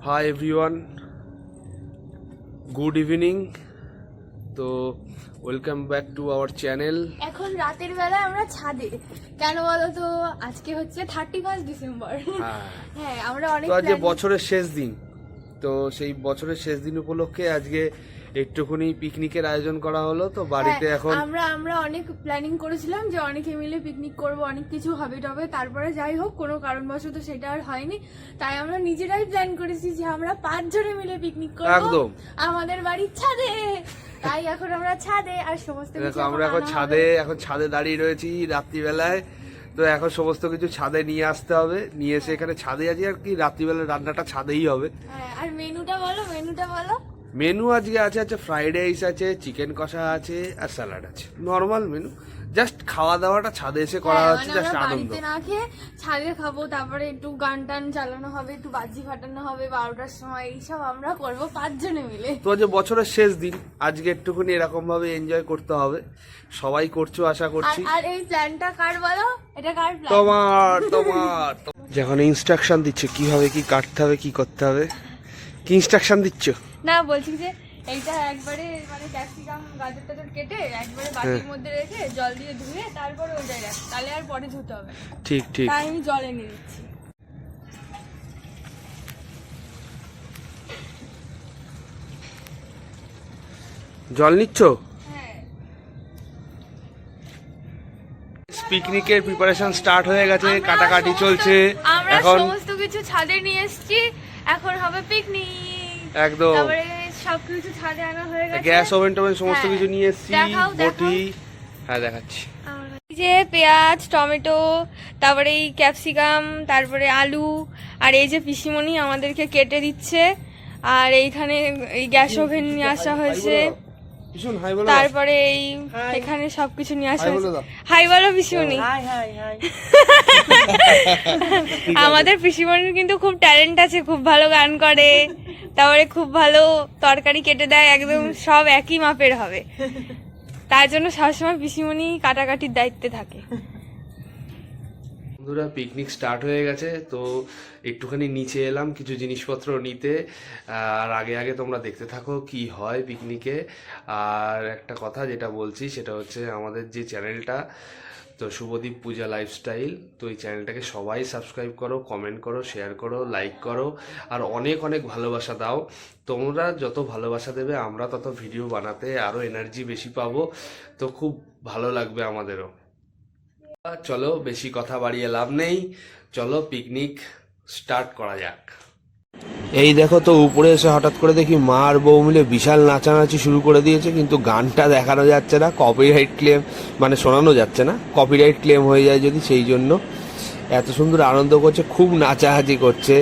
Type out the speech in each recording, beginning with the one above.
High everyone, good evening. তো welcome back to our channel. এখন রাতের বেলা আমরা ছাদে, কেন বলো তো? আজকে হচ্ছে 31 ডিসেম্বর। হ্যাঁ, আমরা অনেক তো আজকে বছরের শেষ দিন, তো সেই বছরের শেষ দিন উপলক্ষে আজকে একটুখানি পিকনিকের আয়োজন করা হলো। তো বাড়িতে এখন আমরা অনেক প্ল্যানিং করেছিলাম যে অনেকে মিলে পিকনিক করব, অনেক কিছু হবে টবে, তারপরে যাই হোক কোনো কারণবশত সেটা আর হয়নি। তাই আমরা নিজেরাই প্ল্যান করেছি যে আমরা 5 জনে মিলে পিকনিক করব একদম আমাদের বাড়ির ছাদে। তাই এখন আমরা ছাদে, আর সমস্ত কিছু আমরা এখন ছাদে দাঁড়িয়ে রয়েছি রাত্রিবেলায়। তো এখন সমস্ত কিছু ছাদে নিয়ে আসতে হবে, নিয়ে এসে এখানে ছাদে আছি আর কি, রাত্রিবেলা রান্নাটা ছাদেই হবে। আর মেনুটা বলো। মেনু আজকে আছে ফ্রাইড রাইস আছে, চিকেন কষা আছে আর স্যালাড আছে, নর্মাল মেনু। জাস্ট খাওয়া দাওয়াটা ছাদে এসে করা হচ্ছে, জাস্ট আনন্দ। বাড়িতে না খেয়ে ছাদে খাবো, তারপরে একটু গান টান চালানো হবে, একটু বাজি ফাটানো হবে 12টার সময়, এইসব আমরা করবো 5 জনে মিলে। তো যে বছরের শেষ দিন, আজকে একটুখানি এরকম ভাবে এনজয় করতে হবে। সবাই করছো আশা করছি। আর এই প্ল্যানটা কার বলো? এটা কার প্ল্যান? তোমার যখন ইনস্ট্রাকশন দিচ্ছে কিভাবে কি কাটতে হবে, কি করতে হবে, কি ইনস্ট্রাকশন দিচ্ছ? না, বলছি যে এইটা একবারে মানে ক্যাপসিকাম গাজর টাজর কেটে একবারে বাটির মধ্যে রেখে জল দিয়ে ধুয়ে তারপরে ওই জায়গায়, তাহলে আর পরে ধুতে হবে। ঠিক ঠিক। তাই আমি জল এনে দিচ্ছি। জল নিচ্ছ? হ্যাঁ, পিকনিকের প্রিপারেশন স্টার্ট হয়ে গেছে, কাটাকাটি চলছে। আমরা এখন সমস্ত কিছু ছাদে নিয়ে এসেছি, এখন হবে পিকনিক। একদম তারপরে সবকিছু ছাদে আনা হয়ে গেছে, গ্যাস ওভেন টোভেন সমস্ত হ্যাঁ। কিছু নিয়ে এসেছি, দেখাও। বটি। হ্যাঁ দেখাচ্ছি। এই যে পেঁয়াজ, টমেটো, তারপরে এই ক্যাপসিকাম, তারপরে আলু, আর এই যে পিসিমণি আমাদেরকে কেটে দিচ্ছে। আর এইখানে এই গ্যাস ওভেন নিয়ে আসা হয়েছে, তারপরে এই এখানে সবকিছু নিয়ে আসা হয়েছে। হাই বলো পিসিমণি। আমাদের পিসিমণির কিন্তু খুব ট্যালেন্ট আছে, খুব ভালো গান করে, তারপরে খুব ভালো তরকারি কেটে দেয়, একদম সব একই মাপের হবে। তার জন্য সবসময় পিসিমণি কাটাকাটির দায়িত্বে থাকে। বন্ধুরা, পিকনিক স্টার্ট হয়ে গেছে, তো একটুখানি নিচে এলাম কিছু জিনিসপত্র নিতে। আর আগে তোমরা দেখতে থাকো কি হয় পিকনিকে। আর একটা কথা যেটা বলছি সেটা হচ্ছে আমাদের যে চ্যানেলটা, তো শুভদীপ পূজা লাইফস্টাইল, তো এই চ্যানেলটাকে সবাই সাবস্ক্রাইব করো, কমেন্ট করো, শেয়ার করো, লাইক করো, আর অনেক অনেক ভালোবাসা দাও। তোমরা যত ভালোবাসা দেবে আমরা তত ভিডিও বানাতে আরও এনার্জি বেশি পাবো, তো খুব ভালো লাগবে আমাদেরও। চলো বেশি কথা বাড়িয়ে লাভ নেই, চলো পিকনিক স্টার্ট করা যাক। এই দেখো, তো উপরে এসে হঠাৎ করে দেখি মা আর বউ মিলে বিশাল নাচানাচি শুরু করে দিয়েছে, কিন্তু গানটা দেখানো যাচ্ছে না, কপিরাইট ক্লেম, মানে শোনানো যাচ্ছে না, কপিরাইট ক্লেম হয়ে যায় যদি, সেই জন্য। এত সুন্দর আনন্দ করছে, খুব নাচাহাচি করছে,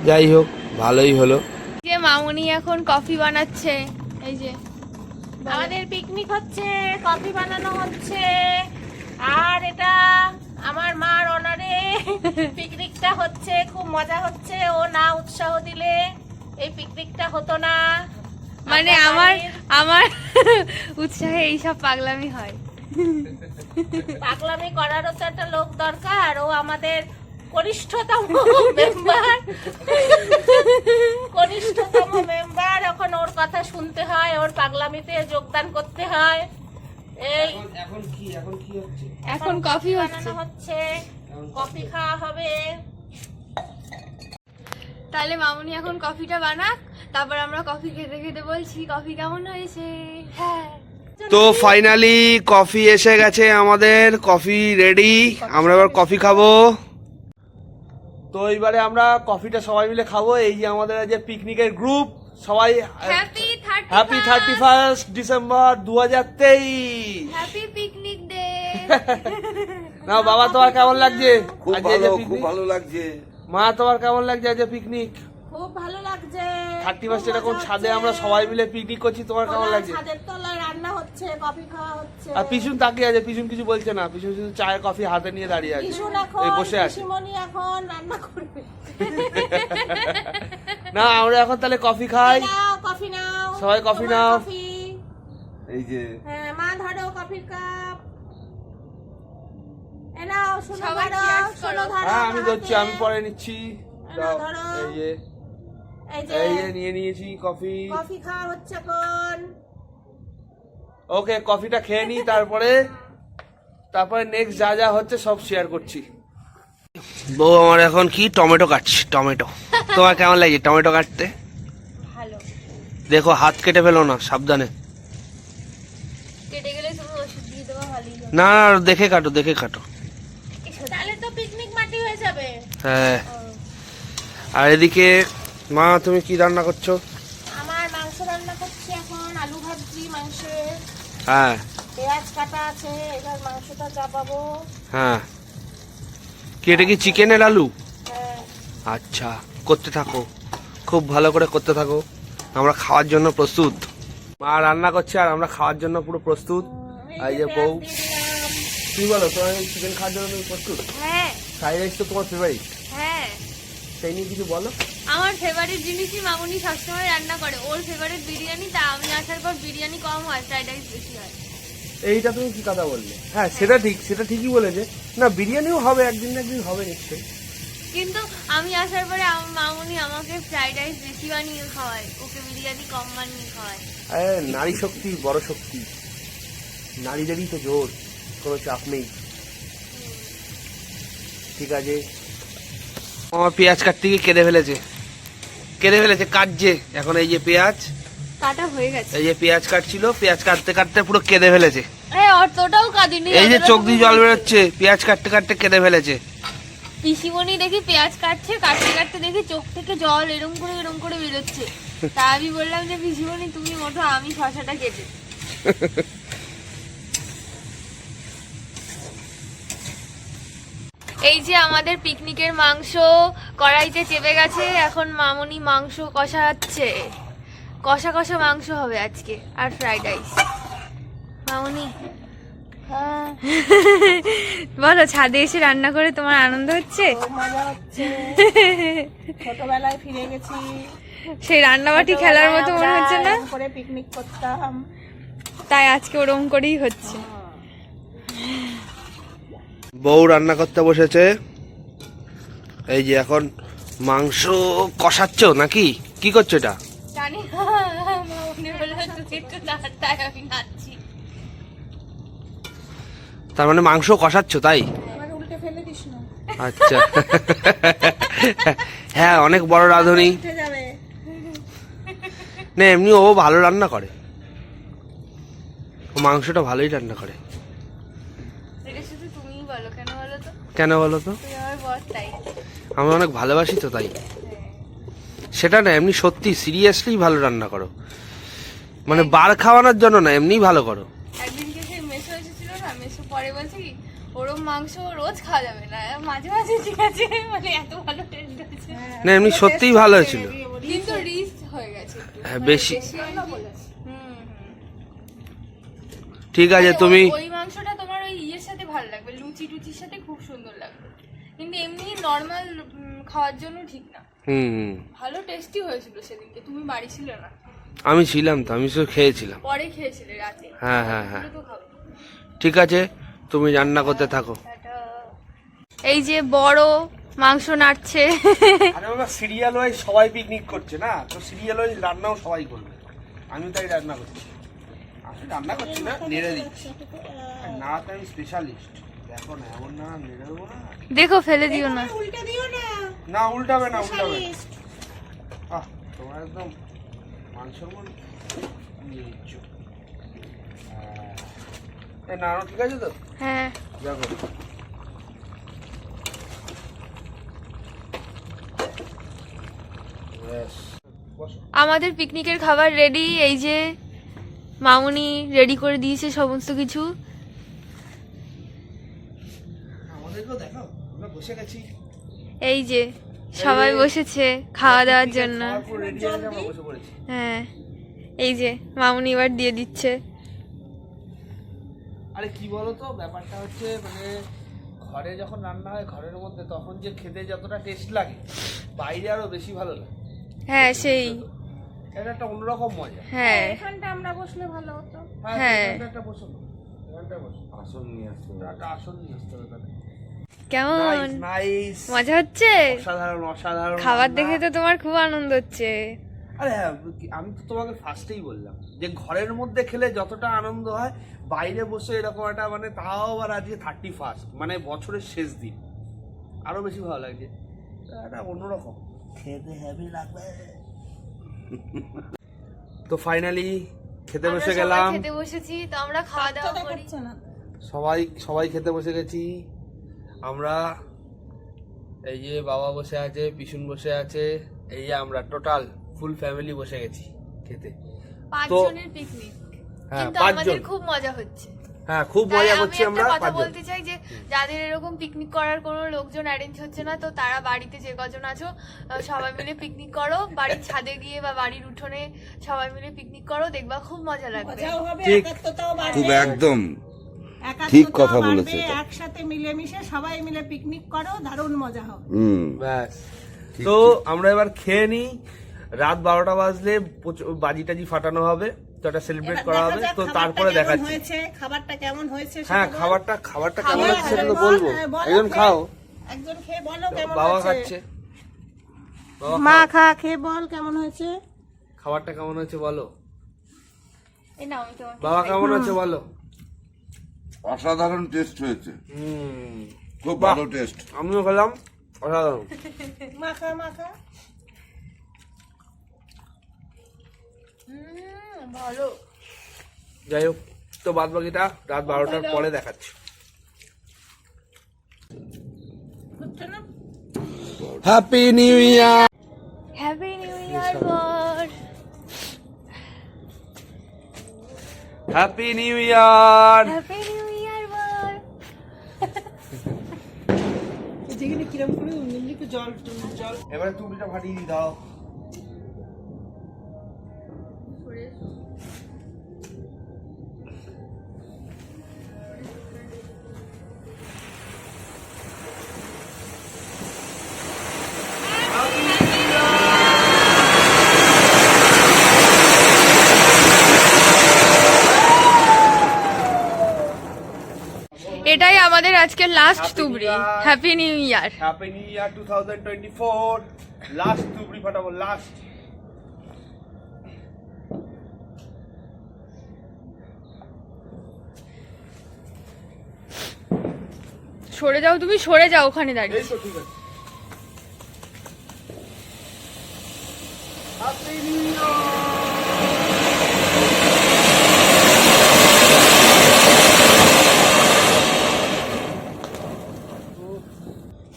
যাই হোক ভালোই হলো। যে মামুনি এখন কফি বানাচ্ছে, এই যে আমাদের পিকনিক হচ্ছে, কফি বানানো হচ্ছে। আর এটা আমার মার অনারে পিকনিকটা হচ্ছে, খুব মজা হচ্ছে। ও না উৎসাহ দিলে এই পিকনিকটা হতো না। মানে আমার উৎসাহে এইসব পাগলামি হয়। পাগলামি করারও তো একটা লোক দরকার। ও আমাদের কনিষ্ঠতম মেম্বার, এখন ওর কথা শুনতে হয়, ওর পাগলামিতে যোগদান করতে হয়। এই এখন কফি বানানো হচ্ছে, কফি খাওয়া হবে। তাহলে মামুনি এখন কফিটা বানাক, তারপর আমরা কফি খেতে খেতে বলছি কফি কেমন হয়েছে। হ্যাঁ, তো ফাইনালি কফি এসে গেছে, আমাদের কফি রেডি, আমরা এবার কফি খাবো। তো এইবারে আমরা কফিটা সবাই মিলে খাবো। এই যে আমাদের আজ পিকনিকের গ্রুপ, সবাই happy 31 December 2023, happy picnic day. না বাবা, তোমার কেমন লাগছে? খুব ভালো লাগছে। মা, তোমার কেমন লাগছে আজ পিকনিক? খুব ভালো লাগছে। 31 এরকম ছাদে আমরা সবাই মিলে পিকনিক করছি, তোমার কেমন লাগছে? ছাদের তলায় রান্না হচ্ছে, কফি খাওয়া হচ্ছে। আর পিছন তাকিয়ে আছে, পিছন কিছু বলছে না, পিছন শুধু চায়ের কফি হাতে নিয়ে দাঁড়িয়ে আছে, এই বসে আছে। পিসিমণি এখন রান্না করবে। না, আমরা এখন তাহলে কফি খাই। কফি নাও, সবাই কফি নাও। এই যে হ্যাঁ, মা ধরো কফির কাপ, এ নাও, শোনো ধরো। হ্যাঁ আমি ধরছি, আমি পরে নিচ্ছি। নাও, ধরো। এই যে এই এই যে যে নিয়ে নিয়েছি কফি। কফি খাওয়া হচ্ছে এখন। ওকে, কফিটা খেয়ে নিই, তারপরে নেক্সট যা যা হচ্ছে সব শেয়ার করছি। বউ আমার এখন কি টমেটো কাটছে, টমেটো। তোমার কেমন লাগে টমেটো কাটতে? ভালো। দেখো হাত কেটে ফেলো না, সাবধানে। কেটে গেলে তুমি ওষুধ দিয়ে দেবো, ভালোই হবে। না না, দেখে কাটো, দেখে কাটো। তাহলে তো পিকনিক মাটি হয়ে যাবে। হ্যাঁ। আর এদিকে মা তুমি কি রান্না করছো? আমার মাংস রান্না করছি এখন, আলু ভাজি মাংসের। হ্যাঁ পেঁয়াজ কাটা আছে, এবার মাংসটা চাপাবো। হ্যাঁ। কি এটা কি চিকেনের আলু? হ্যাঁ। আচ্ছা, করতে থাকো, খুব ভালো করে করতে থাকো। আমরা খাওয়ার জন্য প্রস্তুত। মা রান্না করছে আর আমরা খাওয়ার জন্য পুরো প্রস্তুত। এই যে বউ, কি বলো, তোমার চিকেন খাওয়ার জন্য তুমি প্রস্তুত? হ্যাঁ ফ্রাইড রাইস তো তোমার ফেভারিট, হ্যাঁ, সেই নিয়ে কিছু বলো। আমার ফেভারিট জিনিসই মামুনি সবসময় রান্না করে। ওর ফেভারিট বিরিয়ানি, তা আমি আসার পর বিরিয়ানি কম হয়, ফ্রাইড রাইস বেশি হয়। এইটা তুমি কি কথা বললে? হ্যাঁ সেটা ঠিক, সেটা ঠিকই বলেছে। না বিরিয়ানিও হবে, একদিন না একদিন হবে নিশ্চয়ই। কিন্তু আমি আসার পরে আমার মামুনি আমাকে ফ্রাইড রাইস বেশি বানিয়ে খাওয়ায়, ওকে বিরিয়ানি কম বানিয়ে খাওয়ায়। আরে নারী শক্তি বড় শক্তি, নারীদেরই তো জোর, কোনো চাপ নেই। ঠিক আছে, আমার পেঁয়াজ কাটতে গিয়ে কেঁদে ফেলেছে, কাটছে এখন। এই যে পেঁয়াজ কাটা হয়ে গেছে। এই যে পেঁয়াজ কাটছিল, পেঁয়াজ কাটতে কাটতে পুরো কেঁদে ফেলেছে। হ্যাঁ, অতটাও কাঁদিনি। এই যে চোখ দিয়ে জল বেরোচ্ছে, পেঁয়াজ কাটতে কাটতে কেঁদে ফেলেছে। পিসিমণি দেখি পেঁয়াজ কাটছে, কাটতে কাটতে দেখি চোখ থেকে জল এরম করে বেরোচ্ছে। তা আমি বললাম যে পিসিমণি তুমি ওঠো, আমি শশাটা কেটে। এই যে আমাদের পিকনিকের মাংস কড়াইতে চেপে গেছে, এখন মামুনি মাংস কষাচ্ছে। কষা কষা মাংস হবে আজকে, আর ফ্রাইড রাইস। মামুনি বলো, ছাদে এসে রান্না করে তোমার আনন্দ হচ্ছে? মজা হচ্ছে। ছোটবেলায় ফিরে গেছি। সেই রান্নাবাটি খেলার মতো মনে হচ্ছে না? এরকম করে পিকনিক করতাম। তাই আজকে ওরকম করেই হচ্ছে। বউ রান্না করতে বসেছে। এই যে এখন মাংস কষাচ্ছ নাকি, কি করছো এটা? জানি না, মামুনি বলল তুই একটু নাচ, তাই আমি নাচছি। তার মানে মাংস কষাচ্ছ তাই? এবার উল্টে ফেলে দিস না, আচ্ছা। হ্যাঁ অনেক বড় রাঁধুনি। উঠে যাবে। না এমনি ও ভালো রান্না করে, ও মাংসটা ভালোই রান্না করে। এটা শুধু তুমিই বলো, কেন বলো তো? কেন বলো তো? তুমি আমার বর, তাই। আমি অনেক ভালোবাসি তো তাই। সেটা না, এমনি সত্যি সিরিয়াসলি ভালো রান্না করো, মানে বার খাওয়ানোর জন্য না, এমনি ভালো করো। একদিনকে সেই মেসো এসেছিল না, মেসো পরে বলছে কি ওরম মাংস রোজ খাওয়া যাবে না, মাঝে মাঝে ঠিক আছে, মানে এত ভালো টেস্ট হয়েছে। না এমনি সত্যিই ভালো হয়েছিল। কিন্তু রিচ হয়ে গেছে একটু, হ্যাঁ, মানে বেশি। হুম। ঠিক আছে মানে তুমি ওই মাংসটা তোমার ওই ইয়ের সাথে ভালো লাগবে, লুচি টুচির সাথে খুব সুন্দর লাগবে, কিন্তু এমনি নর্মাল খাওয়ার জন্য ঠিক না। হুম, ভালো টেস্টি হয়েছিল সেদিনকে, তুমি বাড়ি ছিল না, আমি ছিলাম তো, আমি শুধু খেয়েছিলাম। পরে খেয়েছিলে রাতে। হ্যাঁ হ্যাঁ হ্যাঁ, ওগুলো তো খাবে। ঠিক আছে তুমি রান্না করতে থাকো। এই যে বড় মাংস নাড়ছে। আরে বাবা, সিরিয়াল ওয়াইজ সবাই পিকনিক করছে না, তো সিরিয়াল ওয়াইজ রান্নাও সবাই করবে, আমি তাই রান্না করছি। আমি রান্না করছি না, নেড়ে দিচ্ছি। না তো আমি স্পেশালিস্ট, দেখো না এমন না, নেড়ে দেবো না। দেখো ফেলে দিও না। উল্টে দিও না। না উল্টাবে না, উল্টাবে না। আহ তোমার একদম মাংসর মন নিয়ে নিচ্ছ। না ঠিক আছে তো, হ্যাঁ, দেখো আমাদের পিকনিকের খাবার রেডি। এই যে মামুনি রেডি করে দিয়েছে সমস্ত কিছু। আমাদেরকেও দেখো, আমরা বসে গেছি। এই যে সবাই বসেছে খাওয়া দাওয়ার জন্য। পুরো রেডি হয়ে গেছে, আমরা বসে পড়েছি। হ্যাঁ, এই যে মামুনি এবার দিয়ে দিচ্ছে। আরে কি বলতো, ব্যাপারটা হচ্ছে মানে ঘরে যখন রান্না হয় ঘরের মধ্যে, তখন যে খেতে যতটা টেস্ট লাগে বাইরে আরো বেশি ভালো লাগে। হ্যাঁ সেই, এটা একটা অন্যরকম মজা। হ্যাঁ এখানটা আমরা বসলে ভালো হতো। হ্যাঁ। এখানটা একটা বসো, এখানটা বসো। আসন নিয়ে আসতে হবে। একটা আসন নিয়ে আসতে হবে তাহলে। কেমন নাইস, মজা হচ্ছে? অসাধারণ অসাধারণ খাবার রান্না। দেখে তো তোমার খুব আনন্দ হচ্ছে। আরে হ্যাঁ, আমি তো তোমাকে ফার্স্টেই বললাম যে ঘরের মধ্যে খেলে যতটা আনন্দ হয় বাইরে বসে এরকম একটা মানে তাও আবার আজকে 31 মানে বছরের শেষ দিন আরো বেশি ভালো লাগছে। এটা অন্যরকম খেতে হেভি লাগবে। তো ফাইনালি খেতে আমরা বসে সবাই গেলাম, খেতে বসেছি, তো আমরা খাওয়া দাওয়া বাচ্চাটা করি। খাচ্ছে না। সবাই খেতে বসে গেছি আমরা। এই যে বাবা বসে আছে, পিছন বসে আছে, এই যে আমরা টোটাল ফুল ফ্যামিলি বসে গেছি খেতে। 5 তো- জনের পিকনিক, হ্যাঁ, কিন্তু 5 আমাদের জন। খুব মজা হচ্ছে। হ্যাঁ, খুব তাই মজা আমি করছি একটা আমরা কথা 5 জন। বলতে চাই যে যাদের এরকম পিকনিক করার কোনো লোকজন অ্যারেঞ্জ হচ্ছে না, তো তারা বাড়িতে যে কজন আছো সবাই মিলে পিকনিক করো, বাড়ির ছাদে গিয়ে বা বাড়ির উঠোনে সবাই মিলে পিকনিক করো, দেখবা খুব মজা লাগবে। মজাও হবে, ঠিক। একাত্মতাও বাড়বে। খুব একদম একাত্মতাও ঠিক কথা বাড়বে, বলেছো তো। একসাথে মিলেমিশে সবাই মিলে পিকনিক করো, দারুণ মজা হবে। ব্যাস, তো আমরা এবার খেয়ে নিই। রাত 12টা বাজলে বাজি টাজি ফাটানো হবে, তো এটা সেলিব্রেট এবার করা দেখা হবে, যাক তো খাবারটা তারপরে কেমন দেখাচ্ছি। হয়েছে, খাবারটা কেমন হয়েছে সেটা হ্যাঁ, বল। খাবারটা কেমন খাবার হচ্ছে সেটা তো বল, বলবো। হ্যাঁ, বলো একজন খেয়ে। খাও, একজন খেয়ে বলো কেমন বাবা হয়েছে। খাচ্ছে। বাবা মা খাও। খেয়ে বল কেমন হয়েছে। খাবারটা কেমন হয়েছে বলো, এই নাও, আমি তোমাকে বাবা কেমন হয়েছে বলো। অসাধারণ টেস্ট হয়েছে, খুব বাহ। ভালো টেস্ট। আমিও খেলাম, অসাধারণ। মাখা মাখা ভালো। যাই হোক, তো বাদ বাকিটা রাত 12টার পরে দেখাচ্ছি। হচ্ছে না। Happy new year. Happy new year বর। Happy new year. Happy new year বর। যেখানে কিরম করে এমনি একটু জল জল এবারে টুপিটা ফাটিয়ে দিয়ে দাও। এটাই আমাদের আজকের লাস্ট তুবড়ি। Happy new year. Happy new year 2024। Last টুপি ফাটাবো, লাস্ট। সরে যাও, তুমি সরে যাও ওখানে দাঁড়িয়ে। এই তো ঠিক আছে। হ্যাপি নিউ ইয়ার।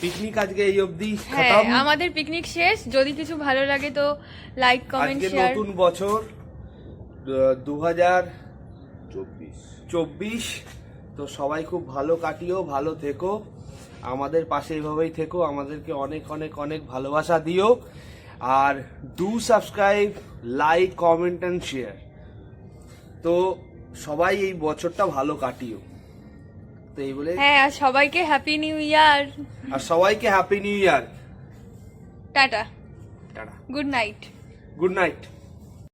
পিকনিক আজকে এই অবধি হ্যাঁ, খতম। আমাদের পিকনিক শেষ। যদি কিছু ভালো লাগে তো লাইক, কমেন্ট, আজকে শেয়ার। নতুন বছর 2024। তো সবাই খুব ভালো কাটিও, ভালো থেকো, আমাদের পাশে এইভাবেই থেকো, আমাদেরকে অনেক অনেক অনেক ভালোবাসা দিও, আর do subscribe, like, comment and share. তো সবাই এই বছরটা ভালো কাটিও। তো এই বলে, হ্যাঁ, আর সবাইকে হ্যাপি নিউ ইয়ার। আর সবাইকে happy new year. Tata, tata, good night. Good night.